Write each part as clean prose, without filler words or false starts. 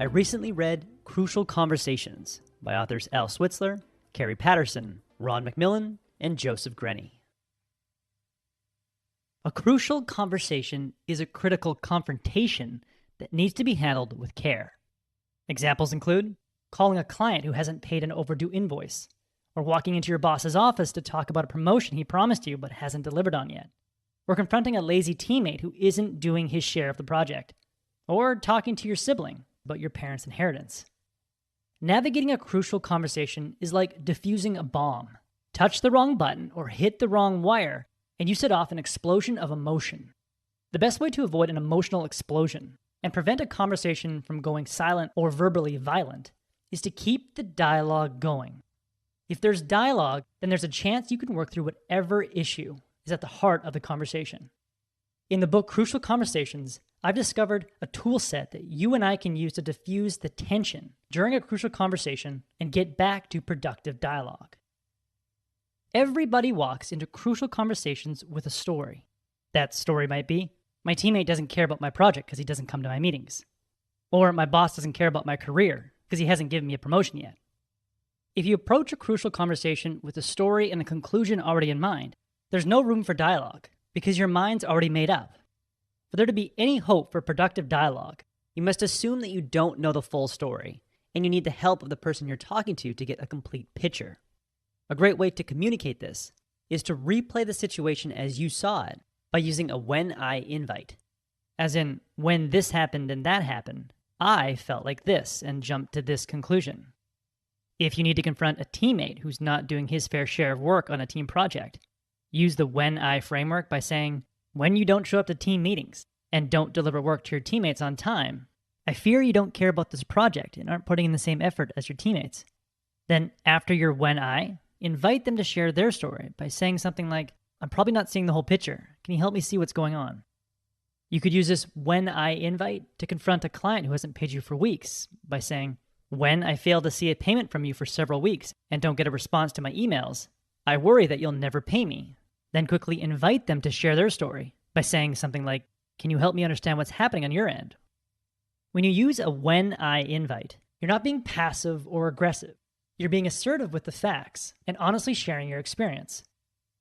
I recently read Crucial Conversations by authors Switzler, Kerry Patterson, Mcmillan, and Joseph Grenny. A crucial conversation is a critical confrontation that needs to be handled with care. Examples include calling a client who hasn't paid an overdue invoice, or walking into your boss's office to talk about a promotion he promised you but hasn't delivered on yet, or confronting a lazy teammate who isn't doing his share of the project, or talking to your sibling about your parents' inheritance. Navigating a crucial conversation is like defusing a bomb. Touch the wrong button or hit the wrong wire, and you set off an explosion of emotion. The best way to avoid an emotional explosion and prevent a conversation from going silent or verbally violent is to keep the dialogue going. If there's dialogue, then there's a chance you can work through whatever issue is at the heart of the conversation. In the book Crucial Conversations, I've discovered a tool set that you and I can use to diffuse the tension during a crucial conversation and get back to productive dialogue. Everybody walks into crucial conversations with a story. That story might be, my teammate doesn't care about my project because he doesn't come to my meetings. Or my boss doesn't care about my career because he hasn't given me a promotion yet. If you approach a crucial conversation with a story and a conclusion already in mind, there's no room for dialogue because your mind's already made up. For there to be any hope for productive dialogue, you must assume that you don't know the full story, and you need the help of the person you're talking to get a complete picture. A great way to communicate this is to replay the situation as you saw it by using a when I invite. As in, when this happened and that happened, I felt like this and jumped to this conclusion. If you need to confront a teammate who's not doing his fair share of work on a team project, use the when I framework by saying, when you don't show up to team meetings and don't deliver work to your teammates on time, I fear you don't care about this project and aren't putting in the same effort as your teammates. Then after your when I, invite them to share their story by saying something like, I'm probably not seeing the whole picture. Can you help me see what's going on? You could use this when I invite to confront a client who hasn't paid you for weeks by saying, when I fail to see a payment from you for several weeks and don't get a response to my emails, I worry that you'll never pay me. Then quickly invite them to share their story by saying something like, can you help me understand what's happening on your end? When you use a when I invite, you're not being passive or aggressive. You're being assertive with the facts and honestly sharing your experience.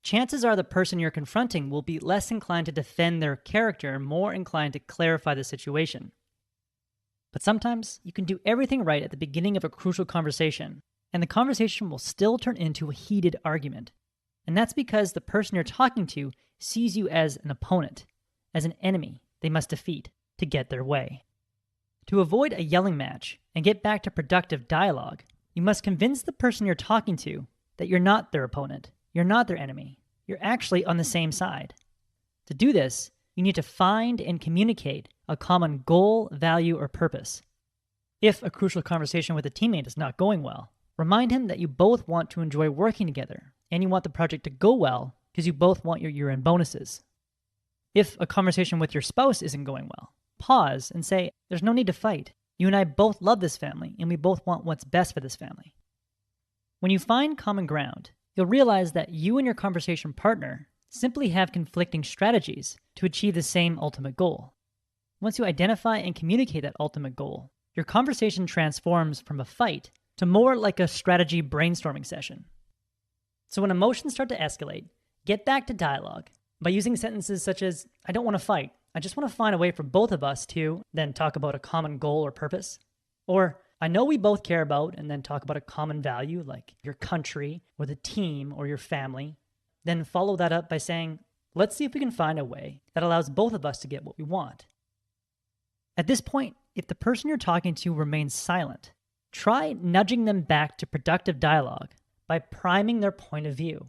Chances are the person you're confronting will be less inclined to defend their character and more inclined to clarify the situation. But sometimes you can do everything right at the beginning of a crucial conversation, and the conversation will still turn into a heated argument. And that's because the person you're talking to sees you as an opponent, as an enemy they must defeat to get their way. To avoid a yelling match and get back to productive dialogue, you must convince the person you're talking to that you're not their opponent, you're not their enemy, you're actually on the same side. To do this, you need to find and communicate a common goal, value, or purpose. If a crucial conversation with a teammate is not going well, remind him that you both want to enjoy working together and you want the project to go well because you both want your year-end bonuses. If a conversation with your spouse isn't going well, pause and say, there's no need to fight. You and I both love this family and we both want what's best for this family. When you find common ground, you'll realize that you and your conversation partner simply have conflicting strategies to achieve the same ultimate goal. Once you identify and communicate that ultimate goal, your conversation transforms from a fight to more like a strategy brainstorming session. So when emotions start to escalate, get back to dialogue by using sentences such as, I don't want to fight, I just want to find a way for both of us to, then talk about a common goal or purpose. Or, I know we both care about, and then talk about a common value like your country or the team or your family. Then follow that up by saying, let's see if we can find a way that allows both of us to get what we want. At this point, if the person you're talking to remains silent, try nudging them back to productive dialogue by priming their point of view.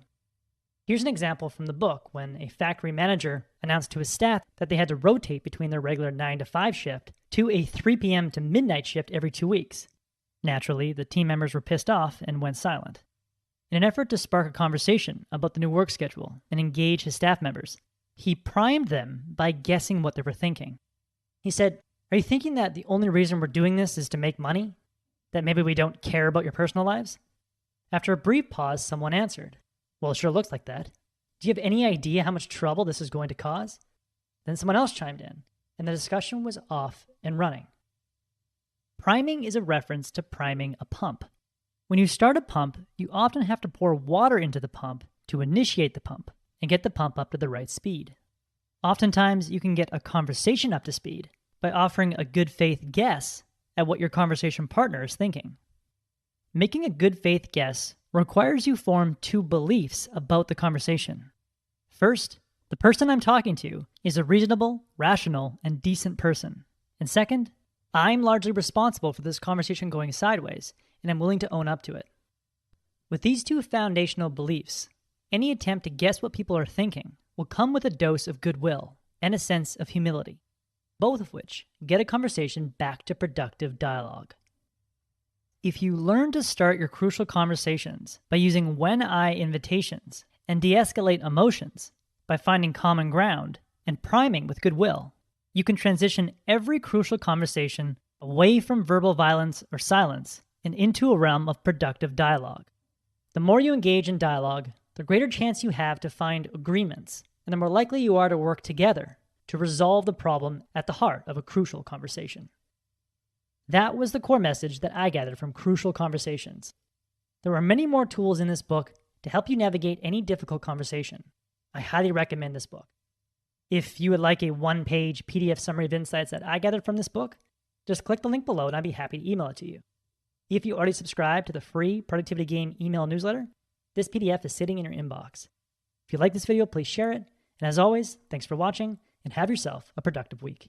Here's an example from the book when a factory manager announced to his staff that they had to rotate between their regular 9 to 5 shift to a 3 p.m. to midnight shift every 2 weeks. Naturally, the team members were pissed off and went silent. In an effort to spark a conversation about the new work schedule and engage his staff members, he primed them by guessing what they were thinking. He said, are you thinking that the only reason we're doing this is to make money? That maybe we don't care about your personal lives? After a brief pause, someone answered, well, it sure looks like that. Do you have any idea how much trouble this is going to cause? Then someone else chimed in, and the discussion was off and running. Priming is a reference to priming a pump. When you start a pump, you often have to pour water into the pump to initiate the pump and get the pump up to the right speed. Oftentimes, you can get a conversation up to speed by offering a good faith guess at what your conversation partner is thinking. Making a good faith guess requires you form two beliefs about the conversation. First, the person I'm talking to is a reasonable, rational, and decent person. And second, I'm largely responsible for this conversation going sideways, and I'm willing to own up to it. With these two foundational beliefs, any attempt to guess what people are thinking will come with a dose of goodwill and a sense of humility, both of which get a conversation back to productive dialogue. If you learn to start your crucial conversations by using when-I invitations and de-escalate emotions by finding common ground and priming with goodwill, you can transition every crucial conversation away from verbal violence or silence and into a realm of productive dialogue. The more you engage in dialogue, the greater chance you have to find agreements, and the more likely you are to work together to resolve the problem at the heart of a crucial conversation. That was the core message that I gathered from Crucial Conversations. There are many more tools in this book to help you navigate any difficult conversation. I highly recommend this book. If you would like a one-page PDF summary of insights that I gathered from this book, just click the link below and I'd be happy to email it to you. If you already subscribe to the free Productivity Game email newsletter, this PDF is sitting in your inbox. If you like this video, please share it. And as always, thanks for watching and have yourself a productive week.